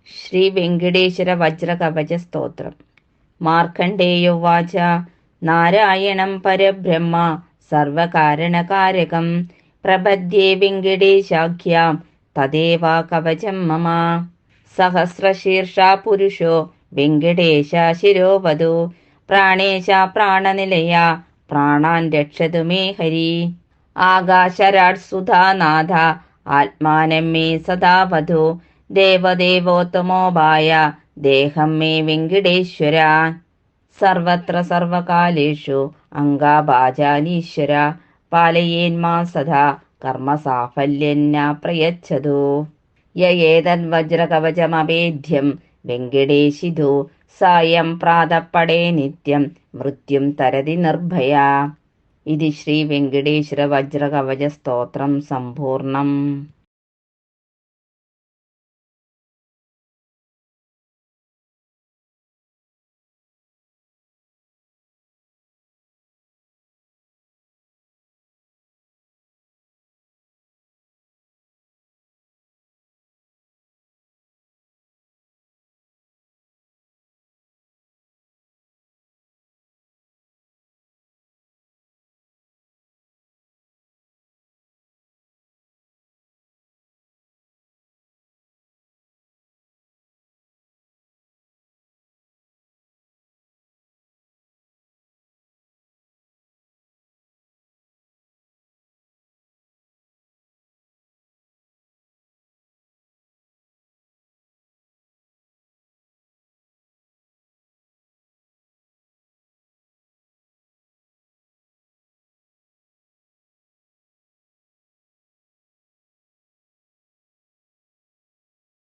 ശ്രീ വെങ്കടേശ്വര വജ്രകവച സ്തോത്രം. മാർക്കണ്ഡേയോവാച. നാരായണം പരബ്രഹ്മ സർവകാരണകാരകം പ്രപദ്യേ വെങ്കടേശാഖ്യാം തദേവ കവചം മമ. സഹസ്രശീർഷാ പുരുഷോ വെങ്കടേശ ശിരോവധു പ്രാണേശ പ്രാണനിലയ പ്രാണാൻ രക്ഷതു മേ ഹരി. ആകാശരാട് സുധാനാഥ ആത്മാനം മേ സദാ വധു ദേവദേവോത്തമോപായ ദേഹം മേ വെങ്കടേശ്വര. സർവത്ര സർവകാലേഷു അംഗാഭാജാനീശ്വര പാലയേന്മാ സദാ കർമ്മസാഫല്യന്ന പ്രയച്ഛതു. യേതദ്വജ്രകവചമവേദ്യം വെങ്കടേശിതു സായം പ്രാതപ്പടേ നിത്യം മൃത്യും തരതി നിർഭയ. ഇത് ശ്രീ വെങ്കടേശ്വര വജ്രകവച സ്തോത്രം സമ്പൂർണം.